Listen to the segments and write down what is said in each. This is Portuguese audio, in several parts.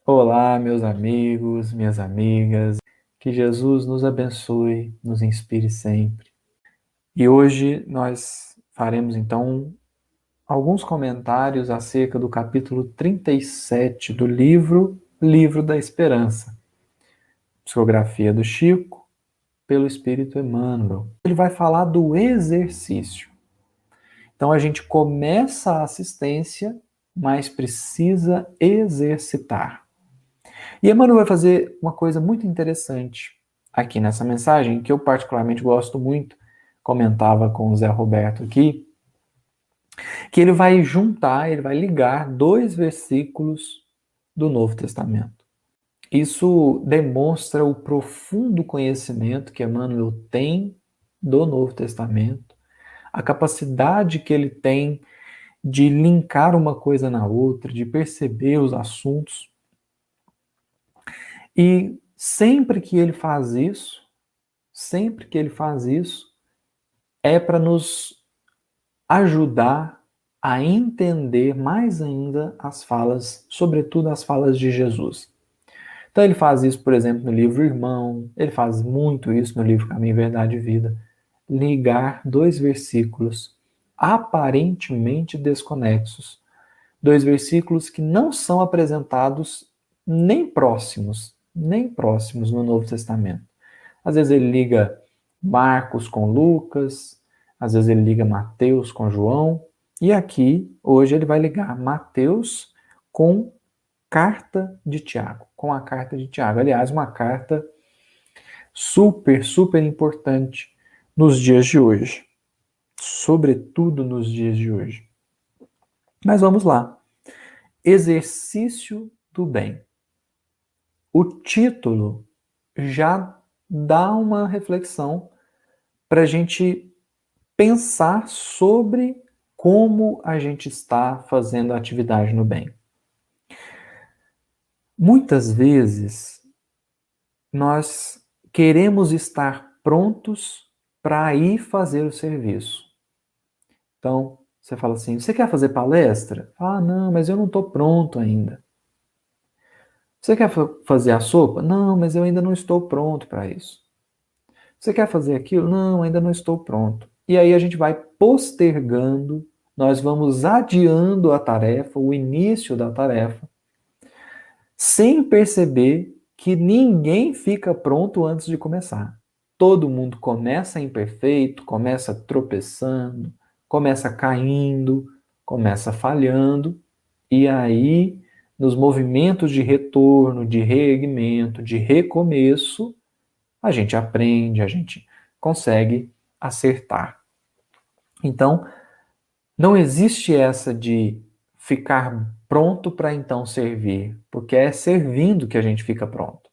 Olá, meus amigos, minhas amigas. Que Jesus nos abençoe, nos inspire sempre. E hoje nós faremos então alguns comentários acerca do capítulo 37 do Livro da Esperança. Psicografia do Chico, pelo Espírito Emmanuel. Ele vai falar do exercício. Então a gente começa a assistência, mas precisa exercitar. E Emmanuel vai fazer uma coisa muito interessante aqui nessa mensagem, que eu particularmente gosto muito, comentava com o Zé Roberto aqui, que ele vai juntar, ele vai ligar dois versículos do Novo Testamento. Isso demonstra o profundo conhecimento que Emmanuel tem do Novo Testamento, a capacidade que ele tem de linkar uma coisa na outra, de perceber os assuntos. E sempre que ele faz isso, é para nos ajudar a entender mais ainda as falas, sobretudo as falas de Jesus. Então ele faz isso, por exemplo, no livro Irmão, ele faz muito isso no livro Caminho, Verdade e Vida, ligar dois versículos aparentemente desconexos, dois versículos que não são apresentados nem próximos no Novo Testamento. Às vezes ele liga Marcos com Lucas, às vezes ele liga Mateus com João, e aqui, hoje, ele vai ligar Mateus com carta de Tiago, com a carta de Tiago. Aliás, uma carta super, super importante nos dias de hoje, sobretudo nos dias de hoje. Mas vamos lá. Exercício do bem. O título já dá uma reflexão para a gente pensar sobre como a gente está fazendo a atividade no bem. Muitas vezes nós queremos estar prontos para ir fazer o serviço. Então, você fala assim, você quer fazer palestra? Ah, não, mas eu não estou pronto ainda. Você quer fazer a sopa? Não, mas eu ainda não estou pronto para isso. Você quer fazer aquilo? Não, ainda não estou pronto. E aí a gente vai postergando, nós vamos adiando a tarefa, o início da tarefa, sem perceber que ninguém fica pronto antes de começar. Todo mundo começa imperfeito, começa tropeçando, começa caindo, começa falhando, e aí, nos movimentos de retorno, de reerguimento, de recomeço, a gente aprende, a gente consegue acertar. Então, não existe essa de ficar pronto para então servir, porque é servindo que a gente fica pronto.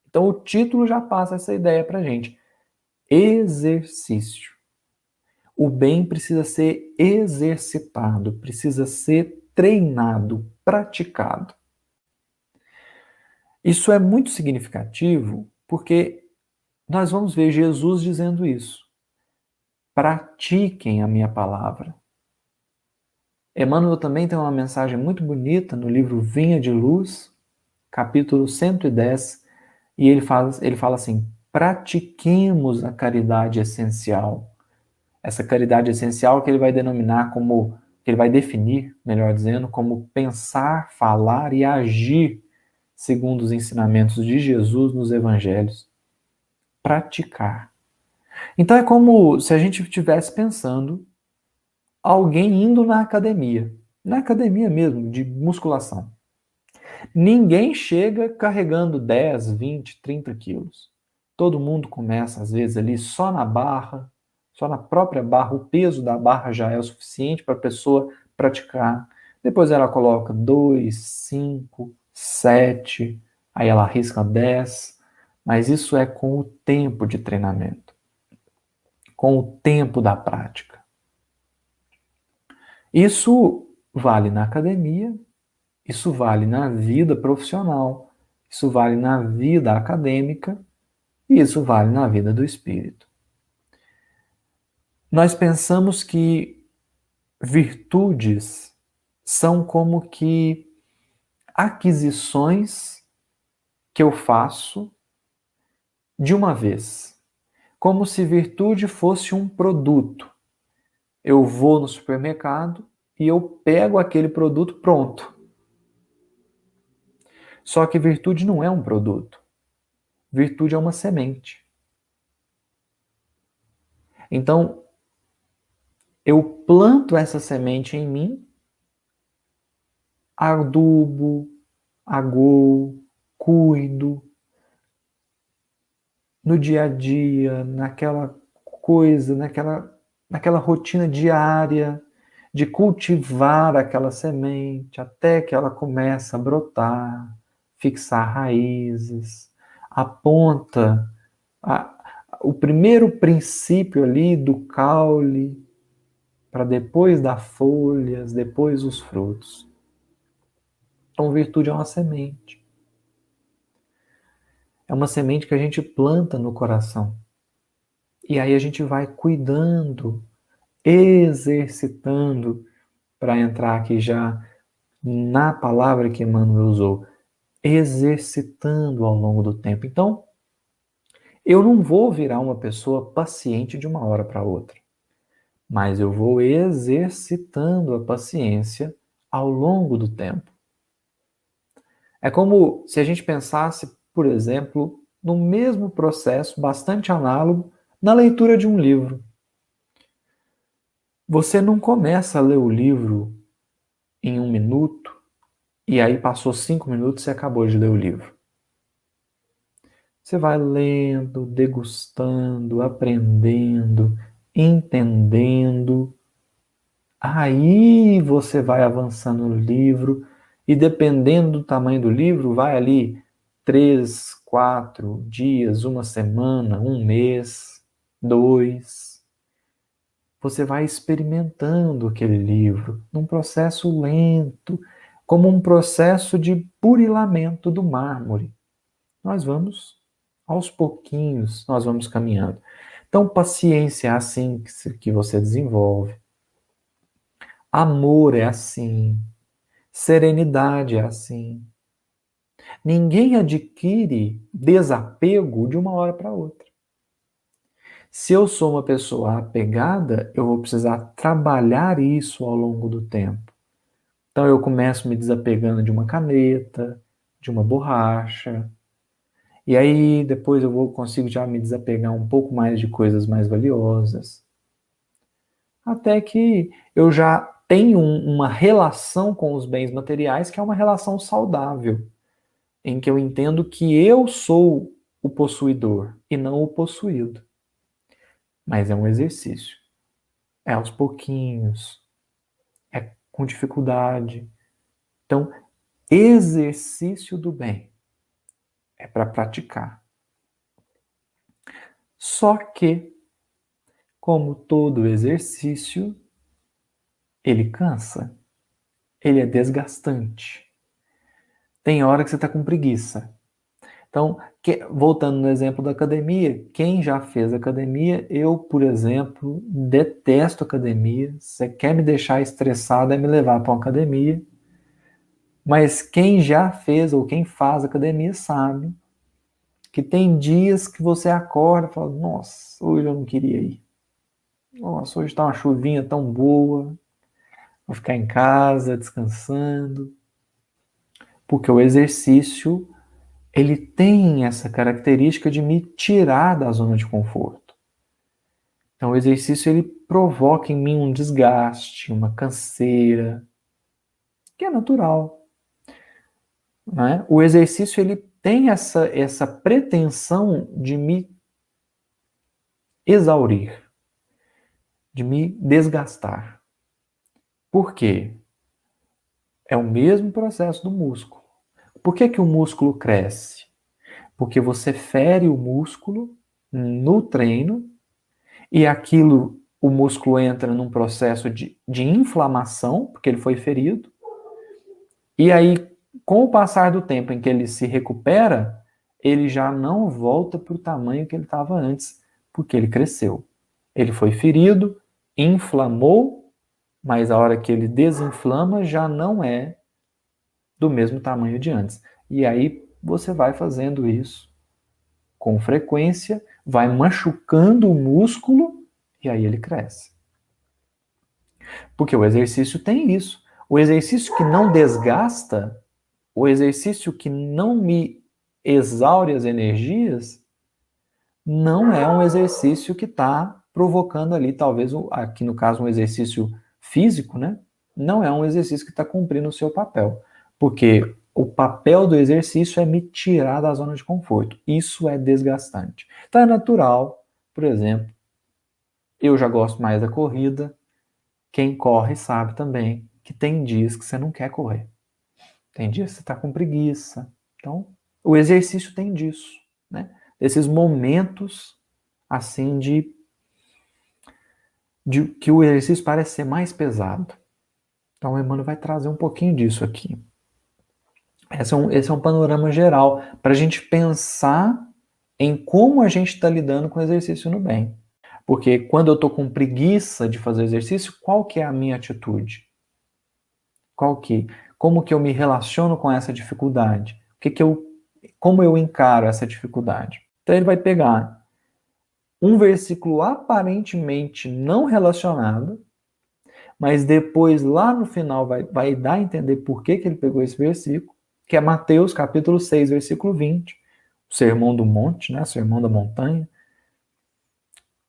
Então, o título já passa essa ideia para a gente. Exercício. O bem precisa ser exercitado, precisa ser treinado, praticado. Isso é muito significativo porque nós vamos ver Jesus dizendo isso. Pratiquem a minha palavra. Emmanuel também tem uma mensagem muito bonita no livro Vinha de Luz, capítulo 110, e ele fala assim: pratiquemos a caridade essencial. Essa caridade essencial que ele vai denominar como, que ele vai definir, melhor dizendo, como pensar, falar e agir segundo os ensinamentos de Jesus nos evangelhos. Praticar. Então é como se a gente estivesse pensando alguém indo na academia mesmo, de musculação. Ninguém chega carregando 10, 20, 30 quilos. Todo mundo começa, às vezes, ali só na barra, só na própria barra. O peso da barra já é o suficiente para a pessoa praticar. Depois ela coloca 2, 5, 7, aí ela arrisca 10. Mas isso é com o tempo de treinamento, com o tempo da prática. Isso vale na academia, isso vale na vida profissional, isso vale na vida acadêmica e isso vale na vida do espírito. Nós pensamos que virtudes são como que aquisições que eu faço de uma vez, como se virtude fosse um produto. Eu vou no supermercado e eu pego aquele produto pronto. Só que virtude não é um produto. Virtude é uma semente. Então, eu planto essa semente em mim, adubo, agoo, cuido, no dia a dia, naquela coisa, naquela rotina diária de cultivar aquela semente até que ela começa a brotar, fixar raízes, aponta o primeiro princípio ali do caule para depois dar folhas, depois os frutos. Então, virtude é uma semente. É uma semente que a gente planta no coração. E aí a gente vai cuidando, exercitando, para entrar aqui já na palavra que Emmanuel usou, exercitando ao longo do tempo. Então, eu não vou virar uma pessoa paciente de uma hora para outra, mas eu vou exercitando a paciência ao longo do tempo. É como se a gente pensasse, por exemplo, no mesmo processo, bastante análogo, na leitura de um livro. Você não começa a ler o livro em 1 minuto e aí passou 5 minutos e acabou de ler o livro. Você vai lendo, degustando, aprendendo, entendendo. Aí você vai avançando no livro e dependendo do tamanho do livro, vai ali 3, 4 dias, uma semana, um mês, 2. Você vai experimentando aquele livro num processo lento, como um processo de burilamento do mármore. Nós vamos, aos pouquinhos, nós vamos caminhando. Então, paciência é assim que você desenvolve. Amor é assim. Serenidade é assim. Ninguém adquire desapego de uma hora para outra. Se eu sou uma pessoa apegada, eu vou precisar trabalhar isso ao longo do tempo. Então eu começo me desapegando de uma caneta, de uma borracha, e aí depois consigo já me desapegar um pouco mais de coisas mais valiosas. Até que eu já tenho uma relação com os bens materiais que é uma relação saudável, em que eu entendo que eu sou o possuidor e não o possuído. Mas é um exercício. É aos pouquinhos, é com dificuldade. Então, exercício do bem é para praticar. Só que, como todo exercício, ele cansa, ele é desgastante. Tem hora que você está com preguiça. Então, voltando no exemplo da academia, quem já fez academia, eu, por exemplo, detesto academia. Você quer me deixar estressado é me levar para uma academia. Mas quem já fez ou quem faz academia sabe que tem dias que você acorda e fala, nossa, hoje eu não queria ir. Nossa, hoje está uma chuvinha tão boa, vou ficar em casa descansando. Porque o exercício, ele tem essa característica de me tirar da zona de conforto. Então o exercício, ele provoca em mim um desgaste, uma canseira, que é natural. Não é? O exercício, ele tem essa pretensão de me exaurir, de me desgastar. Por quê? É o mesmo processo do músculo. Por que o músculo cresce? Porque você fere o músculo no treino e o músculo entra num processo de inflamação, porque ele foi ferido, e aí, com o passar do tempo em que ele se recupera, ele já não volta para o tamanho que ele estava antes, porque ele cresceu. Ele foi ferido, inflamou, mas a hora que ele desinflama já não é do mesmo tamanho de antes. E aí você vai fazendo isso com frequência, vai machucando o músculo e aí ele cresce. Porque o exercício tem isso. O exercício que não desgasta, o exercício que não me exaure as energias, não é um exercício que está provocando ali, talvez, aqui no caso, um exercício físico, né? Não é um exercício que está cumprindo o seu papel. Porque o papel do exercício é me tirar da zona de conforto. Isso é desgastante. Então é natural, por exemplo, eu já gosto mais da corrida. Quem corre sabe também que tem dias que você não quer correr. Tem dias que você está com preguiça. Então, o exercício tem disso, né? Desses momentos, assim, de que o exercício parece ser mais pesado. Então, o Emmanuel vai trazer um pouquinho disso aqui. Esse é um panorama geral para a gente pensar em como a gente está lidando com o exercício no bem. Porque quando eu estou com preguiça de fazer exercício, qual que é a minha atitude? Como que eu me relaciono com essa dificuldade? Como eu encaro essa dificuldade? Então ele vai pegar um versículo aparentemente não relacionado, mas depois lá no final vai dar a entender por que ele pegou esse versículo, que é Mateus capítulo 6, versículo 20, o Sermão do Monte, né? O Sermão da Montanha.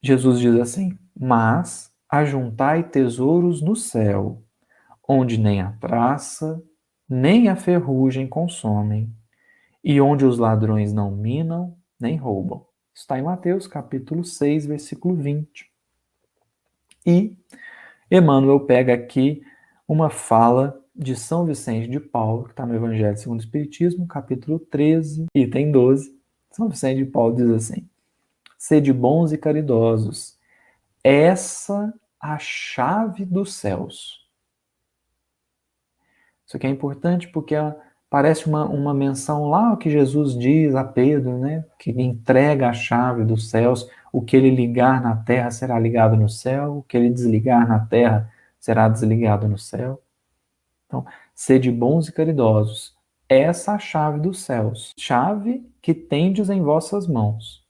Jesus diz assim: mas ajuntai tesouros no céu, onde nem a traça, nem a ferrugem consomem, e onde os ladrões não minam, nem roubam. Está em Mateus, capítulo 6, versículo 20. E Emmanuel pega aqui uma fala de São Vicente de Paulo, que está no Evangelho segundo o Espiritismo, capítulo 13, item 12. São Vicente de Paulo diz assim: sede bons e caridosos, essa a chave dos céus. Isso aqui é importante porque parece uma menção lá ao que Jesus diz a Pedro, né? Que entrega a chave dos céus. O que ele ligar na terra será ligado no céu. O que ele desligar na terra será desligado no céu. Então, sede bons e caridosos. Essa é a chave dos céus. Chave que tendes em vossas mãos.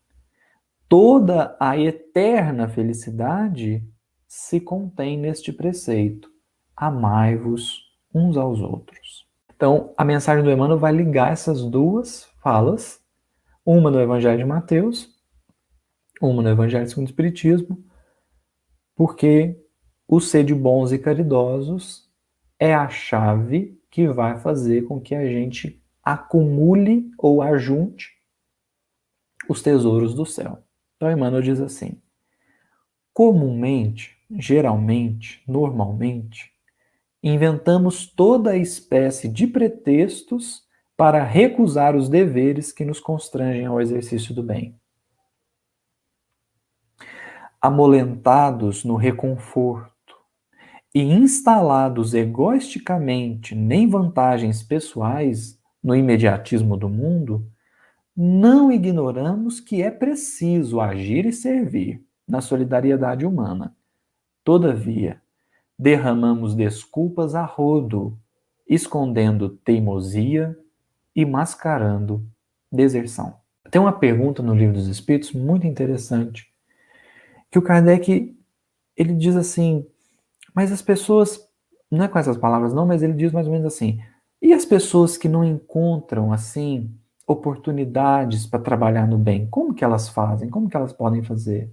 Toda a eterna felicidade se contém neste preceito. Amai-vos uns aos outros. Então, a mensagem do Emmanuel vai ligar essas duas falas, uma no Evangelho de Mateus, uma no Evangelho segundo o Espiritismo, porque o ser de bons e caridosos é a chave que vai fazer com que a gente acumule ou ajunte os tesouros do céu. Então, Emmanuel diz assim: comumente, geralmente, normalmente, inventamos toda a espécie de pretextos para recusar os deveres que nos constrangem ao exercício do bem. Amolentados no reconforto e instalados egoisticamente em vantagens pessoais no imediatismo do mundo, não ignoramos que é preciso agir e servir na solidariedade humana. Todavia, derramamos desculpas a rodo, escondendo teimosia e mascarando deserção. Tem uma pergunta no Livro dos Espíritos muito interessante, que o Kardec ele diz assim, mas as pessoas, não é com essas palavras não, mas ele diz mais ou menos assim, e as pessoas que não encontram assim oportunidades para trabalhar no bem, como que elas fazem? Como que elas podem fazer?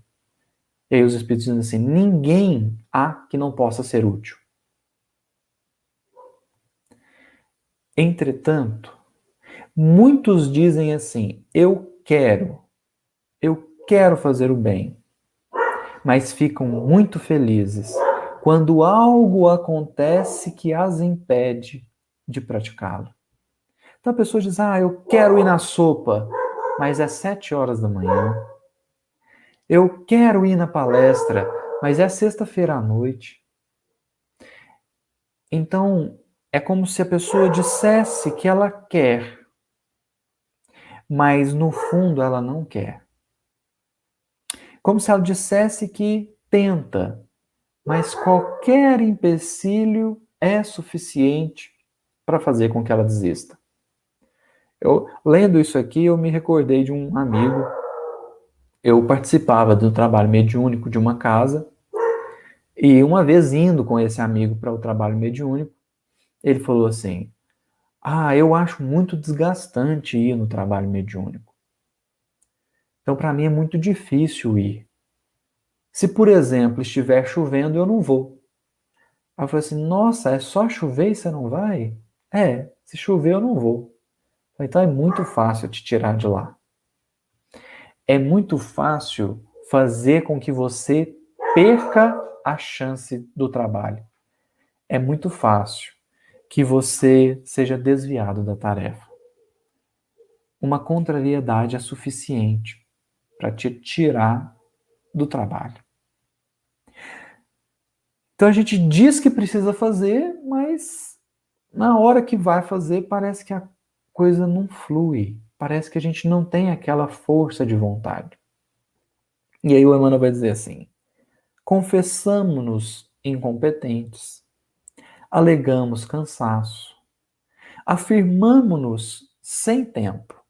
E aí os Espíritos dizem assim, ninguém há que não possa ser útil. Entretanto, muitos dizem assim, eu quero fazer o bem, mas ficam muito felizes quando algo acontece que as impede de praticá-lo. Então a pessoa diz, eu quero ir na sopa, mas é 7 horas da manhã. Eu quero ir na palestra, mas é sexta-feira à noite. Então, é como se a pessoa dissesse que ela quer, mas no fundo ela não quer. Como se ela dissesse que tenta, mas qualquer empecilho é suficiente para fazer com que ela desista. Eu, lendo isso aqui, eu me recordei de um amigo. Eu participava do trabalho mediúnico de uma casa, e uma vez indo com esse amigo para o trabalho mediúnico, ele falou assim: eu acho muito desgastante ir no trabalho mediúnico. Então, para mim é muito difícil ir. Se, por exemplo, estiver chovendo, eu não vou. Aí eu falei assim: nossa, é só chover e você não vai? É, se chover eu não vou. Então é muito fácil te tirar de lá. É muito fácil fazer com que você perca a chance do trabalho. É muito fácil que você seja desviado da tarefa. Uma contrariedade é suficiente para te tirar do trabalho. Então a gente diz que precisa fazer, mas na hora que vai fazer parece que a coisa não flui. Parece que a gente não tem aquela força de vontade. E aí o Emmanuel vai dizer assim: confessamo-nos incompetentes, alegamos cansaço, afirmamo-nos sem tempo,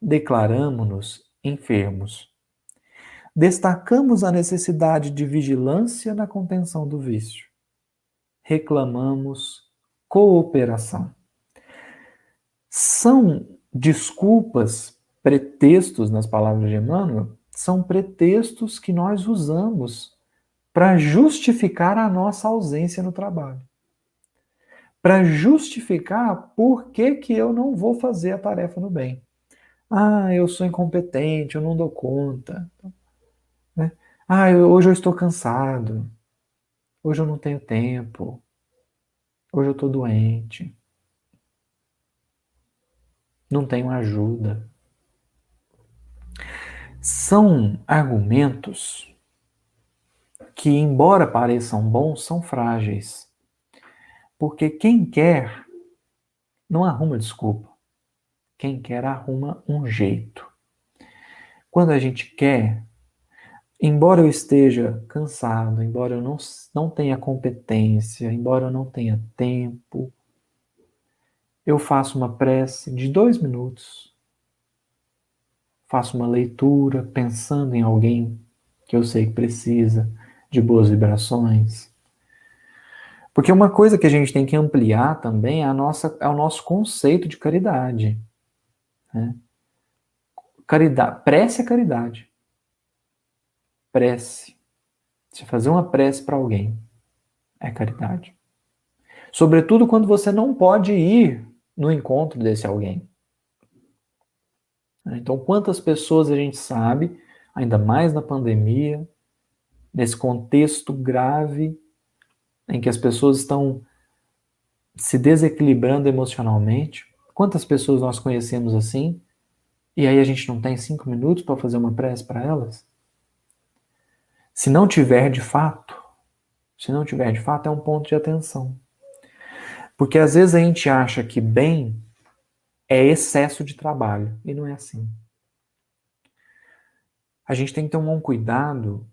declaramo-nos enfermos, destacamos a necessidade de vigilância na contenção do vício, reclamamos cooperação. São desculpas, pretextos, nas palavras de Emmanuel, são pretextos que nós usamos para justificar a nossa ausência no trabalho. Para justificar por que eu não vou fazer a tarefa no bem. Eu sou incompetente, eu não dou conta. Né? Hoje eu estou cansado. Hoje eu não tenho tempo. Hoje eu estou doente. Não tenho ajuda. São argumentos que, embora pareçam bons, são frágeis. Porque quem quer não arruma desculpa. Quem quer arruma um jeito. Quando a gente quer, embora eu esteja cansado, embora eu não tenha competência, embora eu não tenha tempo, eu faço uma prece de 2 minutos, faço uma leitura pensando em alguém que eu sei que precisa de boas vibrações. Porque uma coisa que a gente tem que ampliar também é o nosso conceito de caridade. Né? Caridade, prece é caridade. Prece. Se fazer uma prece para alguém é caridade. Sobretudo quando você não pode ir no encontro desse alguém. Então, quantas pessoas a gente sabe, ainda mais na pandemia, nesse contexto grave em que as pessoas estão se desequilibrando emocionalmente, quantas pessoas nós conhecemos assim, e aí a gente não tem 5 minutos para fazer uma prece para elas? Se não tiver de fato, é um ponto de atenção. Porque às vezes a gente acha que bem é excesso de trabalho, e não é assim. A gente tem que tomar um cuidado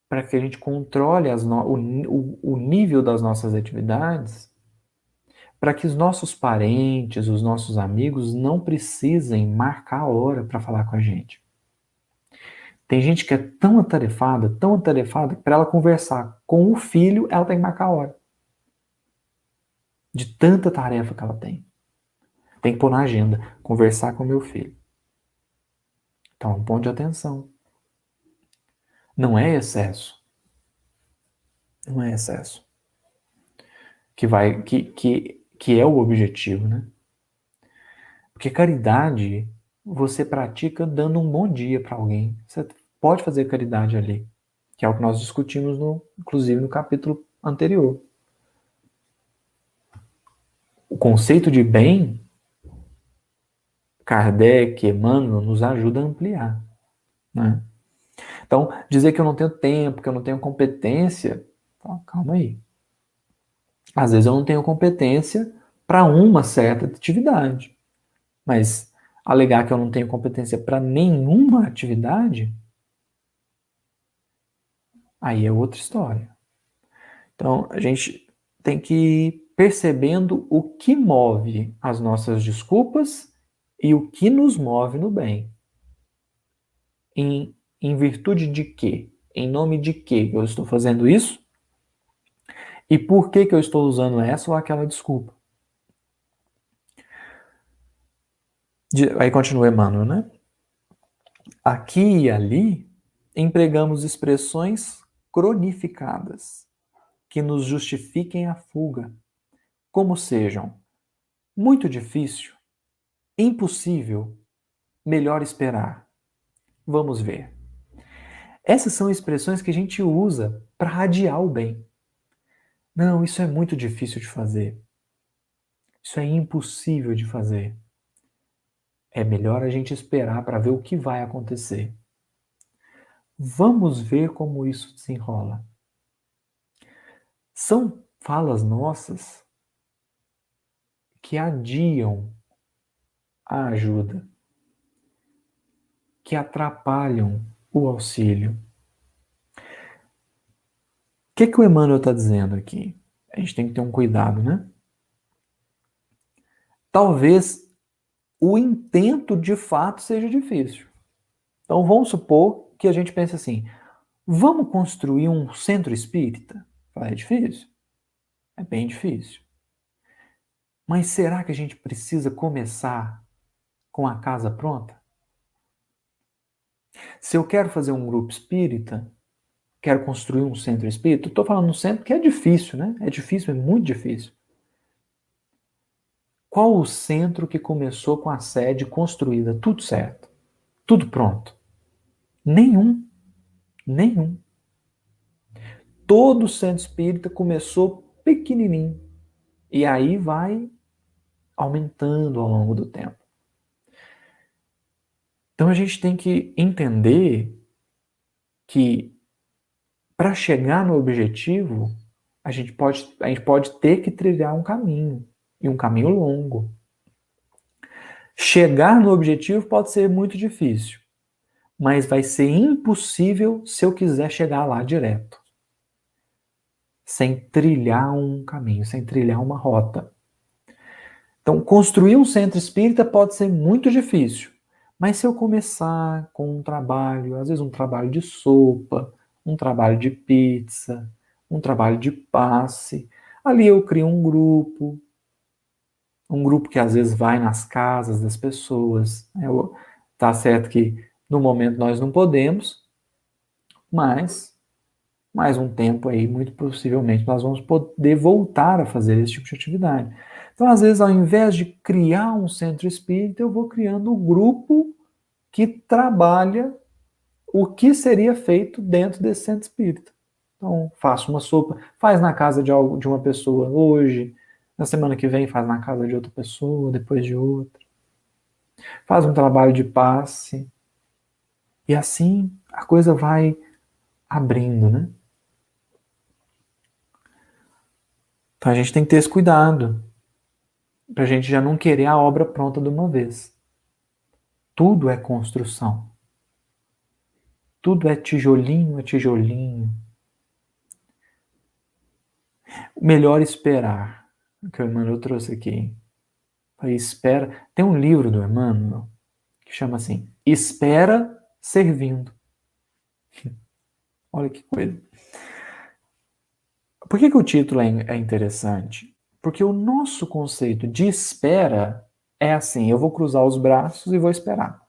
para que a gente controle o nível das nossas atividades, para que os nossos parentes, os nossos amigos não precisem marcar a hora para falar com a gente. Tem gente que é tão atarefada, que para ela conversar com o filho, ela tem que marcar a hora. De tanta tarefa que ela tem. Tem que pôr na agenda, conversar com meu filho. Então, um ponto de atenção. Não é excesso. Não é excesso. Que é o objetivo, né? Porque caridade você pratica dando um bom dia para alguém. Você pode fazer caridade ali, que é o que nós discutimos, inclusive no capítulo anterior. O conceito de bem, Kardec, Emmanuel, nos ajuda a ampliar. Né? Então, dizer que eu não tenho tempo, que eu não tenho competência, calma aí. Às vezes eu não tenho competência para uma certa atividade, mas alegar que eu não tenho competência para nenhuma atividade, aí é outra história. Então, a gente tem que percebendo o que move as nossas desculpas e o que nos move no bem. Em virtude de quê? Em nome de quê eu estou fazendo isso? E por que eu estou usando essa ou aquela desculpa? Aí continua Emmanuel, né? Aqui e ali, empregamos expressões cronificadas que nos justifiquem a fuga, como sejam muito difícil, impossível, melhor esperar. Vamos ver. Essas são expressões que a gente usa para adiar o bem. Não, isso é muito difícil de fazer. Isso é impossível de fazer. É melhor a gente esperar para ver o que vai acontecer. Vamos ver como isso desenrola. São falas nossas que adiam a ajuda, que atrapalham o auxílio. O que o Emmanuel está dizendo aqui? A gente tem que ter um cuidado, né? Talvez o intento de fato seja difícil. Então vamos supor que a gente pense assim: vamos construir um centro espírita? É difícil. É bem difícil. Mas será que a gente precisa começar com a casa pronta? Se eu quero fazer um grupo espírita, quero construir um centro espírita, estou falando um centro que é difícil, né? É difícil, é muito difícil. Qual o centro que começou com a sede construída, tudo certo, tudo pronto? Nenhum. Nenhum. Todo centro espírita começou pequenininho. E aí vai aumentando ao longo do tempo. Então a gente tem que entender que para chegar no objetivo, a gente pode ter que trilhar um caminho, e um caminho longo. Chegar no objetivo pode ser muito difícil, mas vai ser impossível se eu quiser chegar lá direto, sem trilhar um caminho, sem trilhar uma rota. Então, construir um centro espírita pode ser muito difícil, mas se eu começar com um trabalho, às vezes um trabalho de sopa, um trabalho de pizza, um trabalho de passe, ali eu crio um grupo que às vezes vai nas casas das pessoas. Tá certo que no momento nós não podemos, mas mais um tempo aí, muito possivelmente, nós vamos poder voltar a fazer esse tipo de atividade. Então, às vezes, ao invés de criar um centro espírita, eu vou criando um grupo que trabalha o que seria feito dentro desse centro espírita. Então, faço uma sopa, faz na casa de uma pessoa hoje, na semana que vem faz na casa de outra pessoa, depois de outra. Faz um trabalho de passe. E assim a coisa vai abrindo, né? Então a gente tem que ter esse cuidado, para a gente já não querer a obra pronta de uma vez. Tudo é construção. Tudo é tijolinho a tijolinho. O melhor esperar, que o Emmanuel trouxe aqui. Espera. Tem um livro do Emmanuel que chama assim, Espera Servindo. Olha que coisa. Por que o título é interessante? Porque o nosso conceito de espera é assim, eu vou cruzar os braços e vou esperar.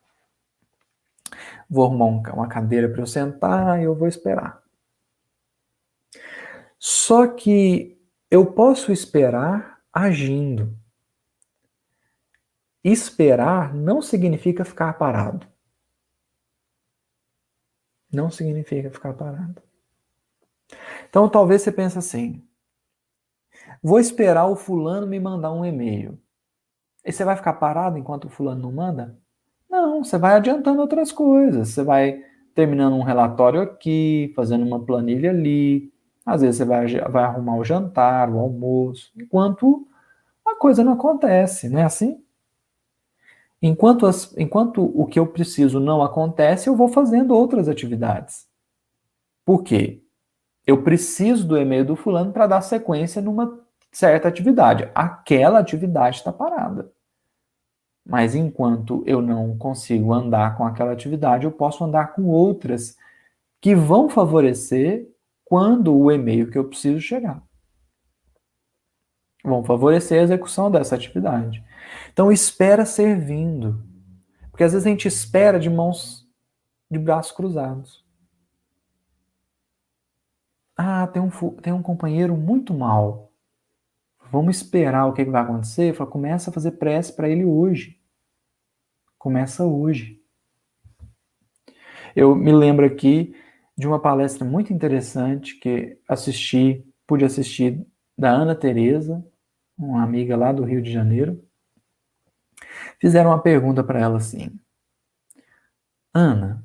Vou arrumar uma cadeira para eu sentar e eu vou esperar. Só que eu posso esperar agindo. Esperar não significa ficar parado. Não significa ficar parado. Então talvez você pense assim, vou esperar o fulano me mandar um e-mail. E você vai ficar parado enquanto o fulano não manda? Não, você vai adiantando outras coisas. Você vai terminando um relatório aqui, fazendo uma planilha ali. Às vezes você vai arrumar o jantar, o almoço, enquanto a coisa não acontece, não é assim? Enquanto o que eu preciso não acontece, eu vou fazendo outras atividades. Por quê? Eu preciso do e-mail do fulano para dar sequência numa certa atividade. Aquela atividade está parada. Mas enquanto eu não consigo andar com aquela atividade, eu posso andar com outras que vão favorecer quando o e-mail que eu preciso chegar. Vão favorecer a execução dessa atividade. Então, espera servindo. Porque às vezes a gente espera de braços cruzados. Ah, tem um companheiro muito mal. Vamos esperar o que vai acontecer? Fala, começa a fazer prece para ele hoje. Começa hoje. Eu me lembro aqui de uma palestra muito interessante que pude assistir da Ana Teresa, uma amiga lá do Rio de Janeiro. Fizeram uma pergunta para ela assim: Ana,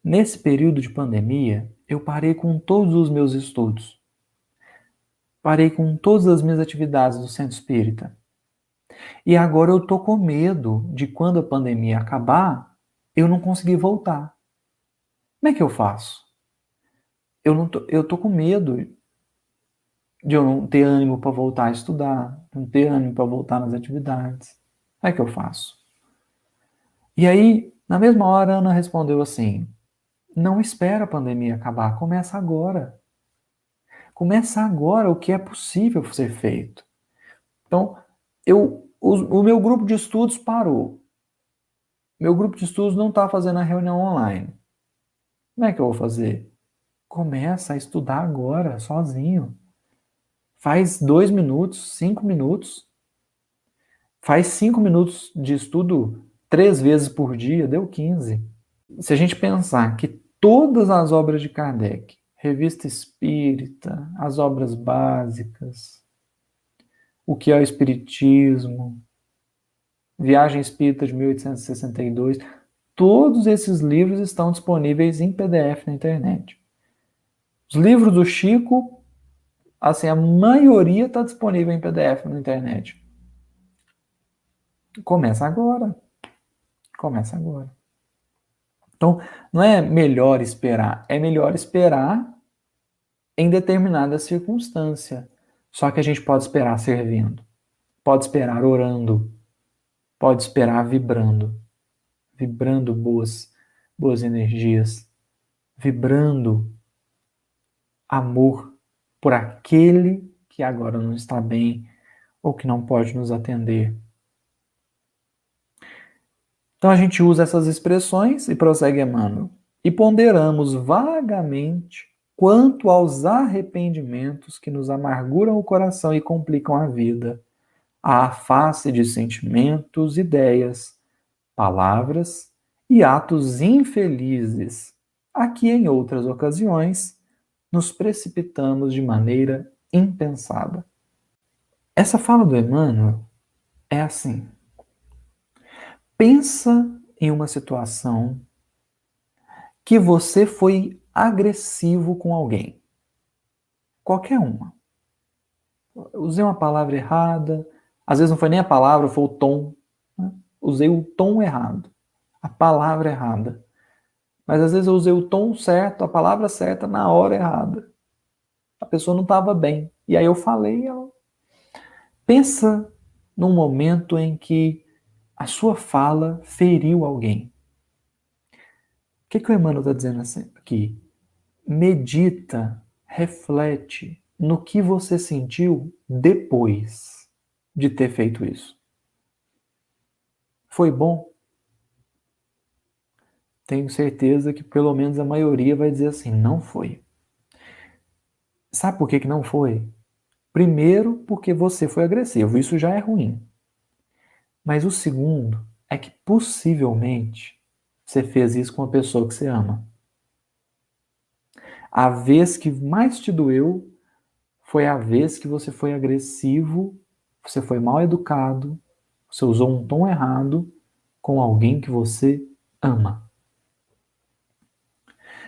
nesse período de pandemia, eu parei com todos os meus estudos. Parei com todas as minhas atividades do centro espírita. E agora eu tô com medo de quando a pandemia acabar, eu não conseguir voltar. Como é que eu faço? Eu tô com medo de eu não ter ânimo para voltar a estudar, não ter ânimo para voltar nas atividades. Como é que eu faço? E aí, na mesma hora, a Ana respondeu assim: não espera a pandemia acabar, começa agora. Começa agora o que é possível ser feito. Então, o meu grupo de estudos parou. Meu grupo de estudos não está fazendo a reunião online. Como é que eu vou fazer? Começa a estudar agora, sozinho. Faz 2 minutos, 5 minutos. Faz 5 minutos de estudo 3 vezes por dia, deu 15. Se a gente pensar que todas as obras de Kardec, Revista Espírita, as obras básicas, o que é o Espiritismo, Viagem Espírita de 1862, todos esses livros estão disponíveis em PDF na internet. Os livros do Chico, assim, a maioria está disponível em PDF na internet. Começa agora. Começa agora. Então, não é melhor esperar, é melhor esperar em determinada circunstância. Só que a gente pode esperar servindo, pode esperar orando, pode esperar vibrando, vibrando boas energias, vibrando amor por aquele que agora não está bem ou que não pode nos atender. Então a gente usa essas expressões e prossegue Emmanuel. E ponderamos vagamente quanto aos arrependimentos que nos amarguram o coração e complicam a vida, à face de sentimentos, ideias, palavras e atos infelizes, a que em outras ocasiões nos precipitamos de maneira impensada. Essa fala do Emmanuel é assim: pensa em uma situação que você foi agressivo com alguém. Qualquer uma. Usei uma palavra errada, às vezes não foi nem a palavra, foi o tom. Né? Usei o tom errado, a palavra errada. Mas às vezes eu usei o tom certo, a palavra certa na hora errada. A pessoa não estava bem. E aí eu falei, ela... Pensa num momento em que a sua fala feriu alguém. O que o Emmanuel está dizendo aqui? Medita, reflete no que você sentiu depois de ter feito isso. Foi bom? Tenho certeza que pelo menos a maioria vai dizer assim, não foi. Sabe por que não foi? Primeiro, porque você foi agressivo, isso já é ruim. Mas o segundo é que possivelmente você fez isso com uma pessoa que você ama. A vez que mais te doeu foi a vez que você foi agressivo, você foi mal educado, você usou um tom errado com alguém que você ama.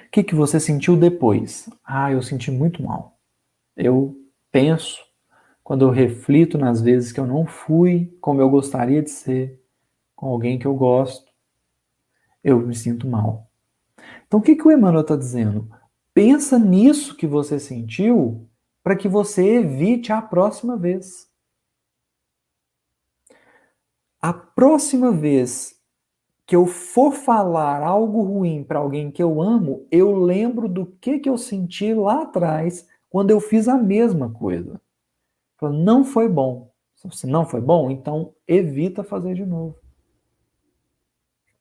O que você sentiu depois? Ah, eu senti muito mal. Eu penso, quando eu reflito nas vezes que eu não fui como eu gostaria de ser, com alguém que eu gosto, eu me sinto mal. Então o que o Emmanuel está dizendo? Pensa nisso que você sentiu para que você evite a próxima vez. A próxima vez que eu for falar algo ruim para alguém que eu amo, eu lembro do que eu senti lá atrás quando eu fiz a mesma coisa. Não foi bom. Se não foi bom, então evita fazer de novo.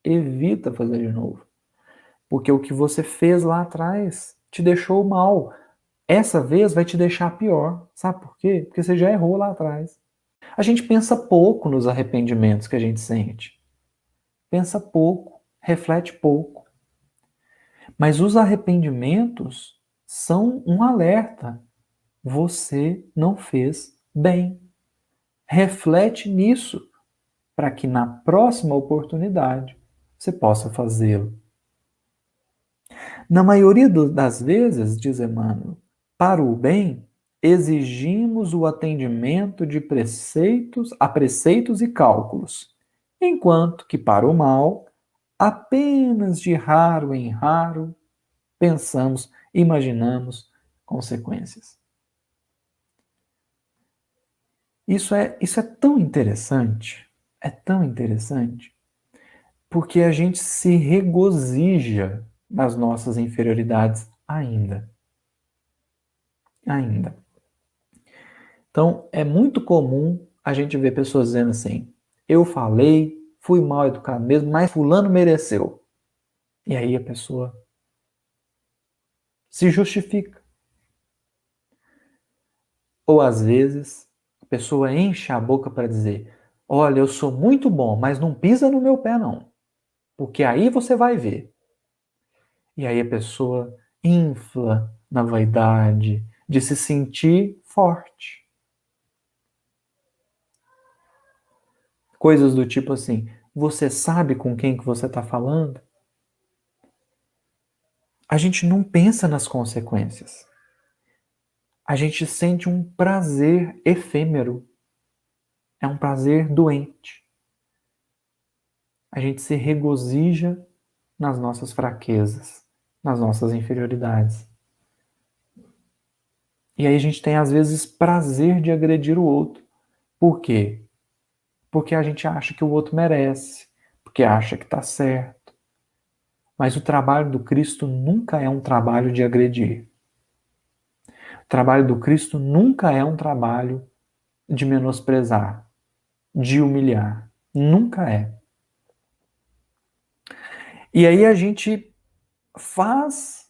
Evita fazer de novo. Porque o que você fez lá atrás te deixou mal. Essa vez vai te deixar pior. Sabe por quê? Porque você já errou lá atrás. A gente pensa pouco nos arrependimentos que a gente sente. Pensa pouco, reflete pouco. Mas os arrependimentos são um alerta. Você não fez bem. Reflete nisso para que na próxima oportunidade você possa fazê-lo. Na maioria das vezes, diz Emmanuel, para o bem, exigimos o atendimento de preceitos e cálculos, enquanto que para o mal, apenas de raro em raro, pensamos, imaginamos consequências. Isso é tão interessante, porque a gente se regozija nas nossas inferioridades ainda. Ainda. Então, é muito comum a gente ver pessoas dizendo assim: eu falei, fui mal educado mesmo, mas fulano mereceu. E aí a pessoa se justifica. Ou às vezes, a pessoa enche a boca para dizer: olha, eu sou muito bom, mas não pisa no meu pé não, porque aí você vai ver. E aí a pessoa infla na vaidade de se sentir forte. Coisas do tipo assim: você sabe com quem que você está falando? A gente não pensa nas consequências. A gente sente um prazer efêmero. É um prazer doente. A gente se regozija nas nossas fraquezas, nas nossas inferioridades. E aí a gente tem, às vezes, prazer de agredir o outro. Por quê? Porque a gente acha que o outro merece, porque acha que está certo. Mas o trabalho do Cristo nunca é um trabalho de agredir. O trabalho do Cristo nunca é um trabalho de menosprezar, de humilhar. Nunca é. E aí a gente faz,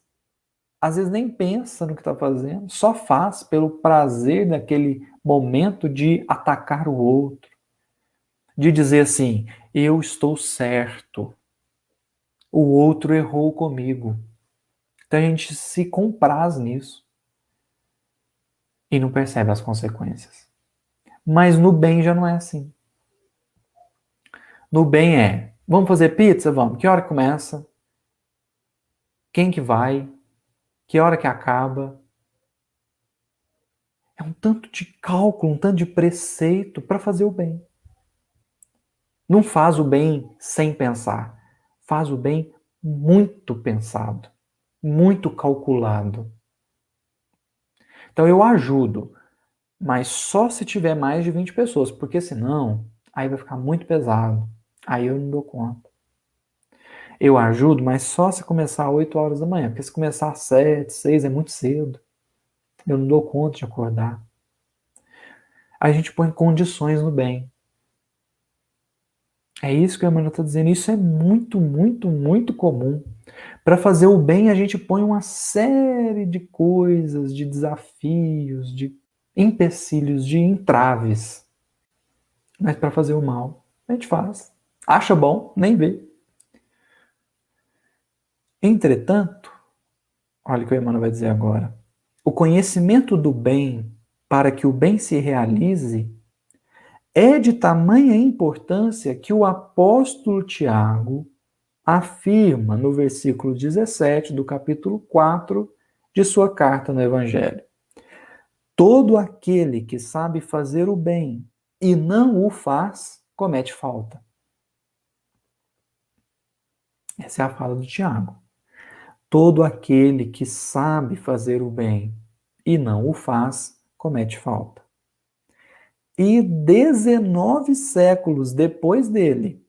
às vezes nem pensa no que está fazendo, só faz pelo prazer daquele momento de atacar o outro, de dizer assim: eu estou certo, o outro errou comigo. Então a gente se compraz nisso e não percebe as consequências. Mas no bem já não é assim. No bem é: vamos fazer pizza? Vamos. Que hora começa? Quem que vai? Que hora que acaba? É um tanto de cálculo, um tanto de preceito para fazer o bem. Não faz o bem sem pensar. Faz o bem muito pensado, muito calculado. Então eu ajudo, mas só se tiver mais de 20 pessoas, porque senão aí vai ficar muito pesado. Aí eu não dou conta. Eu ajudo, mas só se começar às 8 horas da manhã, porque se começar às 7, 6 é muito cedo. Eu não dou conta de acordar. A gente põe condições no bem. É isso que a Emmanuel está dizendo. Isso é muito, muito, muito comum. Para fazer o bem, a gente põe uma série de coisas, de desafios, de empecilhos, de entraves. Mas para fazer o mal, a gente faz. Acha bom, nem vê. Entretanto, olha o que o Emmanuel vai dizer agora. O conhecimento do bem, para que o bem se realize, é de tamanha importância que o apóstolo Tiago afirma no versículo 17 do capítulo 4 de sua carta no Evangelho: todo aquele que sabe fazer o bem e não o faz, comete falta. Essa é a fala do Tiago. Todo aquele que sabe fazer o bem e não o faz, comete falta. E 19 séculos depois dele,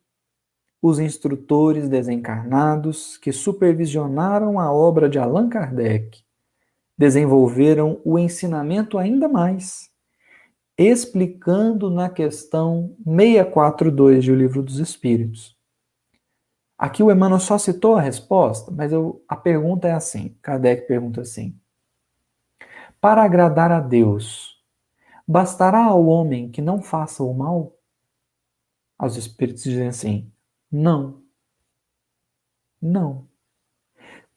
os instrutores desencarnados que supervisionaram a obra de Allan Kardec desenvolveram o ensinamento ainda mais, explicando na questão 642 do Livro dos Espíritos. Aqui o Emmanuel só citou a resposta, mas a pergunta é assim, Kardec pergunta assim: para agradar a Deus, bastará ao homem que não faça o mal? Os Espíritos dizem assim: não, não.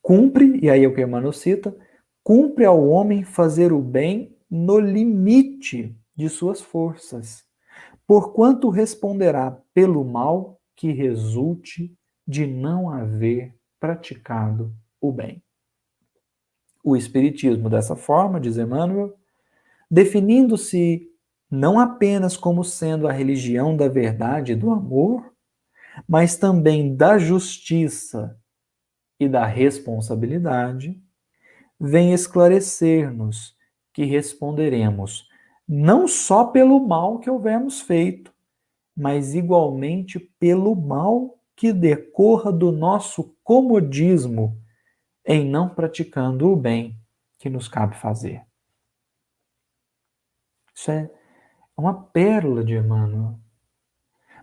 Cumpre, e aí é o que Emmanuel cita, cumpre ao homem fazer o bem no limite de suas forças, porquanto responderá pelo mal que resulte de não haver praticado o bem. O Espiritismo, dessa forma, diz Emmanuel, definindo-se não apenas como sendo a religião da verdade e do amor, mas também da justiça e da responsabilidade, vem esclarecer-nos que responderemos não só pelo mal que houvermos feito, mas igualmente pelo mal que decorra do nosso comodismo em não praticando o bem que nos cabe fazer. Isso é uma pérola de Emmanuel.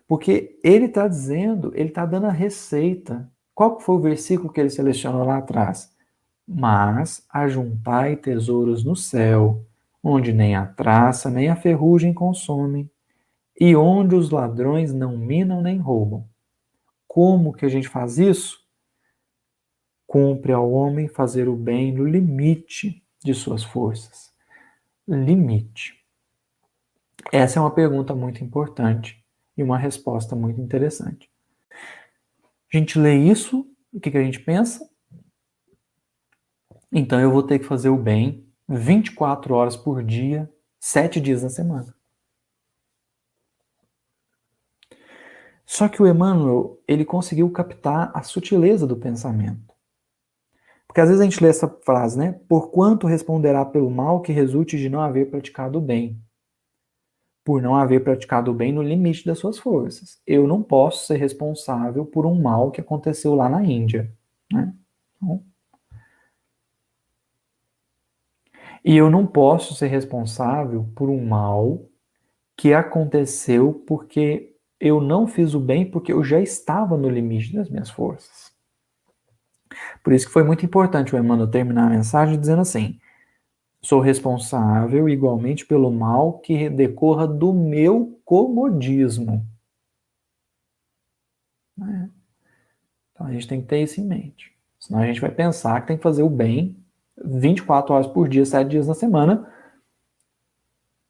Porque ele está dizendo, ele está dando a receita. Qual foi o versículo que ele selecionou lá atrás? Mas ajuntai tesouros no céu, onde nem a traça nem a ferrugem consomem, e onde os ladrões não minam nem roubam. Como que a gente faz isso? Cumpre ao homem fazer o bem no limite de suas forças. Limite. Essa é uma pergunta muito importante e uma resposta muito interessante. A gente lê isso, o que a gente pensa? Então eu vou ter que fazer o bem 24 horas por dia, 7 dias na semana. Só que o Emmanuel, ele conseguiu captar a sutileza do pensamento. Porque às vezes a gente lê essa frase, né? Porquanto responderá pelo mal que resulte de não haver praticado o bem. Por não haver praticado o bem no limite das suas forças. Eu não posso ser responsável por um mal que aconteceu lá na Índia, né? Então, e eu não posso ser responsável por um mal que aconteceu porque eu não fiz o bem porque eu já estava no limite das minhas forças. Por isso que foi muito importante o Emmanuel terminar a mensagem dizendo assim: sou responsável igualmente pelo mal que decorra do meu comodismo. Né? Então a gente tem que ter isso em mente. Senão a gente vai pensar que tem que fazer o bem 24 horas por dia, 7 dias na semana,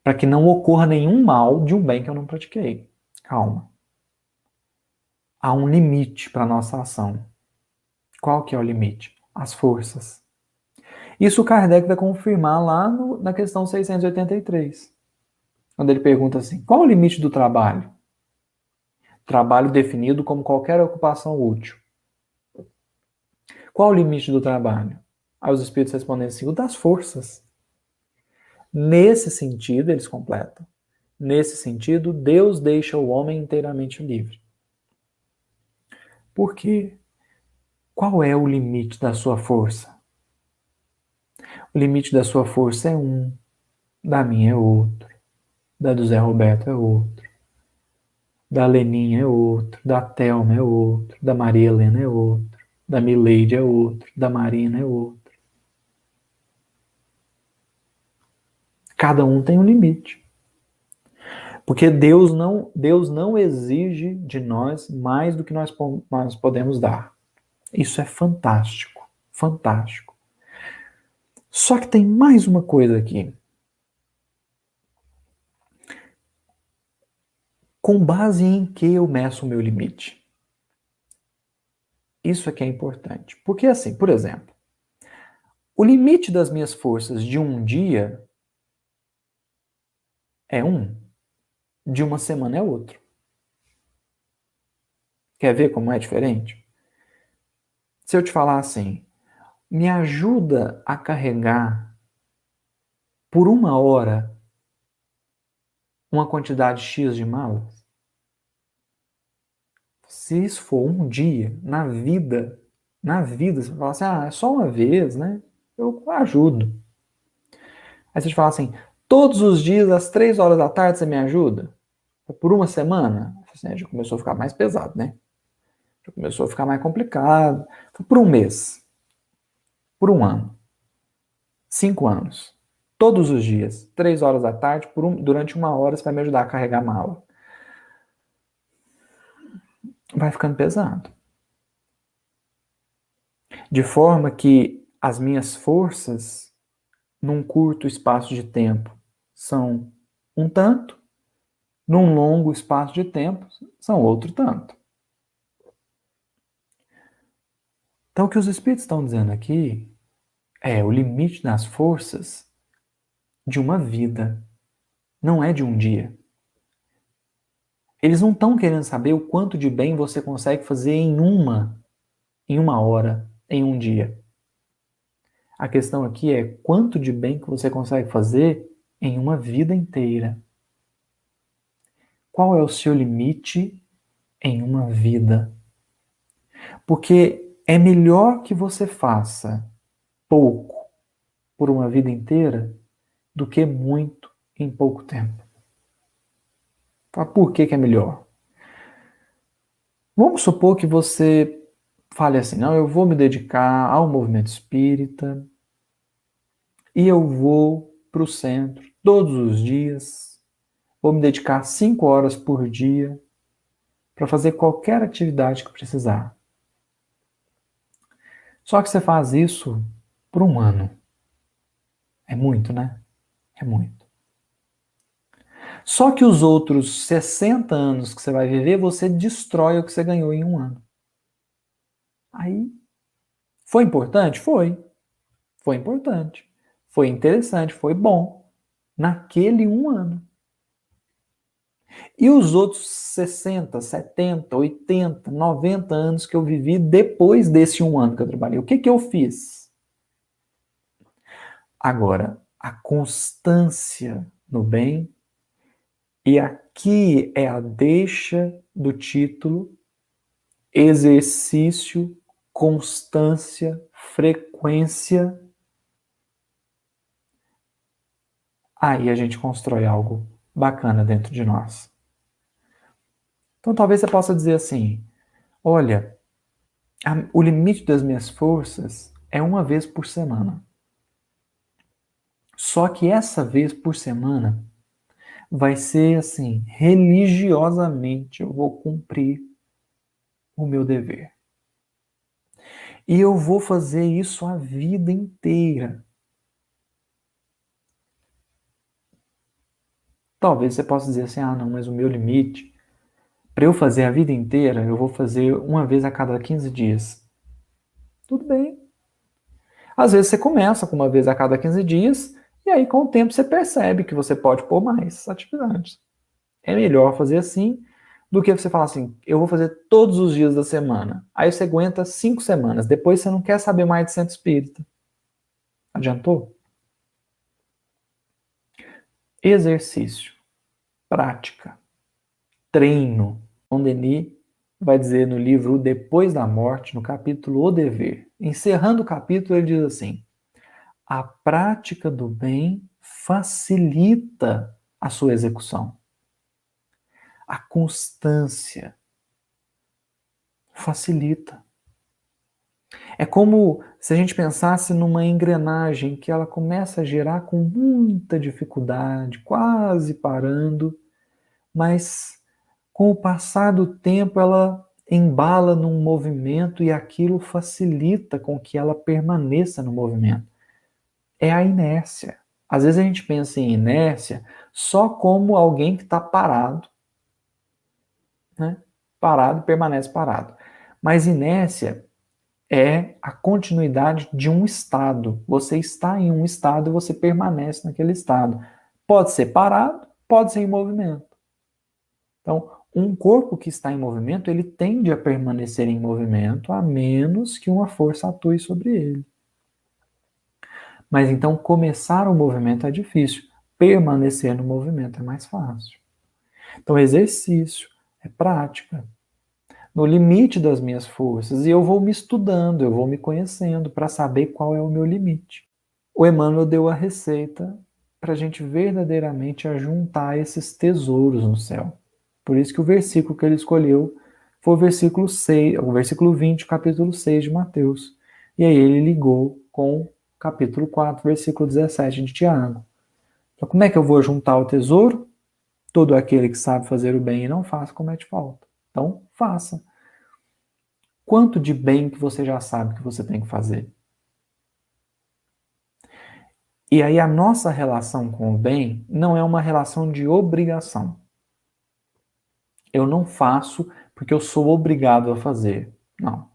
para que não ocorra nenhum mal de um bem que eu não pratiquei. Calma. Há um limite para a nossa ação. Qual que é o limite? As forças. Isso Kardec vai confirmar lá na questão 683, quando ele pergunta assim: qual o limite do trabalho? Trabalho definido como qualquer ocupação útil. Qual o limite do trabalho? Aí os espíritos respondem assim: o das forças. Nesse sentido, eles completam. Nesse sentido, Deus deixa o homem inteiramente livre. Por quê? Qual é o limite da sua força? O limite da sua força é um, da minha é outro, da do Zé Roberto é outro, da Leninha é outro, da Thelma é outro, da Maria Helena é outro, da Mileide é outro, da Marina é outro. Cada um tem um limite. Porque Deus não exige de nós mais do que nós podemos dar. Isso é fantástico, fantástico. Só que tem mais uma coisa aqui. Com base em que eu meço o meu limite? Isso é que é importante. Porque assim, por exemplo, o limite das minhas forças de um dia é um, de uma semana é outro. Quer ver como é diferente? Se eu te falar assim, me ajuda a carregar por 1 hora, uma quantidade X de malas? Se isso for um dia, na vida, você fala assim, é só uma vez, né? Eu ajudo. Aí você te fala assim, todos os dias, às 3 horas da tarde, você me ajuda? Por uma semana? Assim, já começou a ficar mais pesado, né? Já começou a ficar mais complicado. Por um mês. Por um ano. 5 anos. Todos os dias. 3 horas da tarde, durante 1 hora, você vai me ajudar a carregar a mala. Vai ficando pesado. De forma que as minhas forças, num curto espaço de tempo, são um tanto, num longo espaço de tempo, são outro tanto. Então, o que os espíritos estão dizendo aqui é o limite das forças de uma vida, não é de um dia. Eles não estão querendo saber o quanto de bem você consegue fazer em uma hora, em um dia. A questão aqui é quanto de bem que você consegue fazer em uma vida inteira. Qual é o seu limite em uma vida? Porque é melhor que você faça pouco por uma vida inteira do que muito em pouco tempo. Por que é melhor? Vamos supor que você fale assim, não, eu vou me dedicar ao movimento espírita e eu vou para o centro todos os dias, vou me dedicar 5 horas por dia para fazer qualquer atividade que precisar. Só que você faz isso por um ano. É muito, né? É muito. Só que os outros 60 anos que você vai viver, você destrói o que você ganhou em um ano. Aí, foi importante? Foi. Foi importante. Foi interessante, foi bom. Naquele um ano. E os outros 60, 70, 80, 90 anos que eu vivi depois desse um ano que eu trabalhei, o que eu fiz? Agora, a constância no bem, e aqui é a deixa do título, exercício, constância, frequência. Aí a gente constrói algo bacana dentro de nós. Então talvez você possa dizer assim, olha, o limite das minhas forças é uma vez por semana. Só que essa vez por semana vai ser assim, religiosamente eu vou cumprir o meu dever. E eu vou fazer isso a vida inteira. Talvez você possa dizer assim, não, mas o meu limite, para eu fazer a vida inteira, eu vou fazer uma vez a cada 15 dias. Tudo bem. Às vezes você começa com uma vez a cada 15 dias, e aí com o tempo você percebe que você pode pôr mais atividades. É melhor fazer assim do que você falar assim, eu vou fazer todos os dias da semana. Aí você aguenta 5 semanas, depois você não quer saber mais de centro espírita. Adiantou? Exercício, prática, treino. Tom Denis vai dizer no livro O Depois da Morte, no capítulo O Dever. Encerrando o capítulo, ele diz assim, a prática do bem facilita a sua execução. A constância facilita. É como se a gente pensasse numa engrenagem que ela começa a girar com muita dificuldade, quase parando, mas com o passar do tempo ela embala num movimento e aquilo facilita com que ela permaneça no movimento. É a inércia. Às vezes a gente pensa em inércia só como alguém que está parado, né? Parado, permanece parado. Mas inércia é a continuidade de um estado. Você está em um estado e você permanece naquele estado. Pode ser parado, pode ser em movimento. Então, um corpo que está em movimento, ele tende a permanecer em movimento, a menos que uma força atue sobre ele. Mas então começar o movimento é difícil, permanecer no movimento é mais fácil. Então exercício, é prática, no limite das minhas forças, e eu vou me estudando, eu vou me conhecendo para saber qual é o meu limite. O Emmanuel deu a receita para a gente verdadeiramente ajuntar esses tesouros no céu. Por isso que o versículo que ele escolheu foi o versículo 6, o versículo 20, capítulo 6 de Mateus. E aí ele ligou com o capítulo 4, versículo 17 de Tiago. Então, como é que eu vou juntar o tesouro? Todo aquele que sabe fazer o bem e não faz, comete falta. Então, faça. Quanto de bem que você já sabe que você tem que fazer? E aí a nossa relação com o bem não é uma relação de obrigação. Eu não faço porque eu sou obrigado a fazer. Não.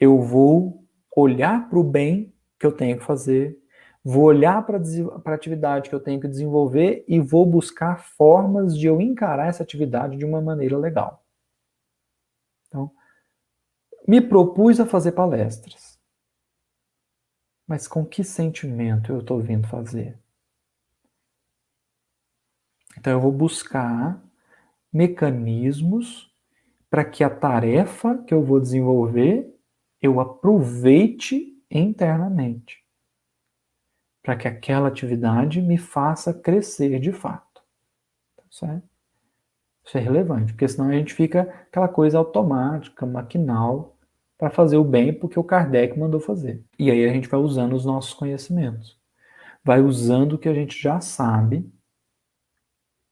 Eu vou olhar para o bem que eu tenho que fazer, vou olhar para a atividade que eu tenho que desenvolver e vou buscar formas de eu encarar essa atividade de uma maneira legal. Então, me propus a fazer palestras. Mas com que sentimento eu estou vindo fazer? Então, eu vou buscar mecanismos para que a tarefa que eu vou desenvolver eu aproveite internamente, para que aquela atividade me faça crescer de fato. Certo? Isso é relevante, porque senão a gente fica aquela coisa automática, maquinal, para fazer o bem porque o Kardec mandou fazer. E aí a gente vai usando os nossos conhecimentos, vai usando o que a gente já sabe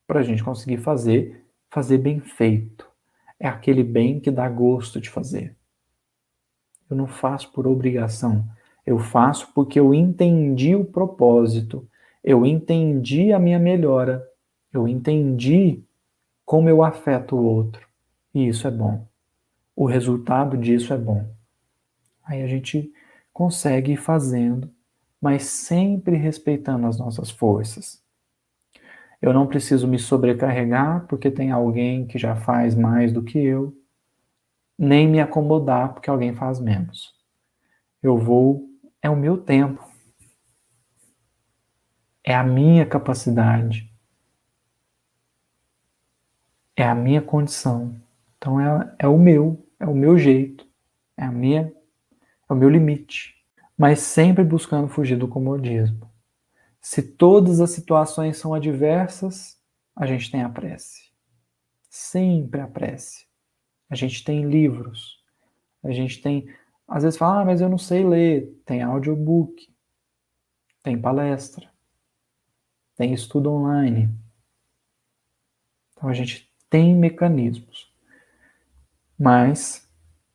para a gente conseguir fazer bem feito. É aquele bem que dá gosto de fazer. Eu não faço por obrigação. Eu faço porque eu entendi o propósito. Eu entendi a minha melhora. Eu entendi como eu afeto o outro. E isso é bom. O resultado disso é bom. Aí a gente consegue ir fazendo, mas sempre respeitando as nossas forças. Eu não preciso me sobrecarregar porque tem alguém que já faz mais do que eu, nem me acomodar porque alguém faz menos. É o meu tempo, é a minha capacidade, é a minha condição. Então é o meu jeito, é o meu limite. Mas sempre buscando fugir do comodismo. Se todas as situações são adversas, a gente tem a prece. Sempre a prece. A gente tem livros. A gente tem. Às vezes fala, mas eu não sei ler. Tem audiobook. Tem palestra. Tem estudo online. Então a gente tem mecanismos. Mas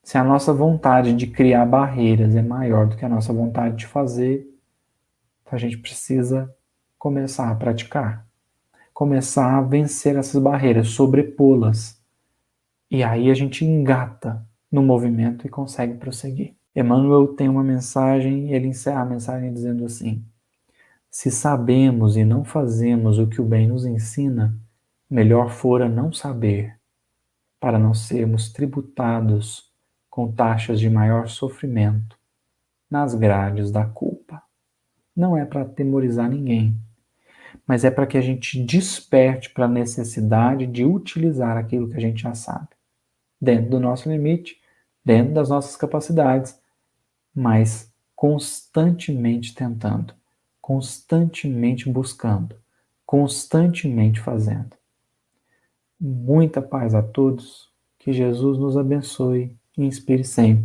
se a nossa vontade de criar barreiras é maior do que a nossa vontade de fazer, a gente precisa começar a praticar. Começar a vencer essas barreiras, sobrepô-las. E aí a gente engata no movimento e consegue prosseguir. Emmanuel tem uma mensagem, ele encerra a mensagem dizendo assim: se sabemos e não fazemos o que o bem nos ensina, melhor fora não saber, para não sermos tributados com taxas de maior sofrimento nas grades da culpa. Não é para atemorizar ninguém, mas é para que a gente desperte para a necessidade de utilizar aquilo que a gente já sabe, dentro do nosso limite, dentro das nossas capacidades, mas constantemente tentando, constantemente buscando, constantemente fazendo. Muita paz a todos, que Jesus nos abençoe e inspire sempre.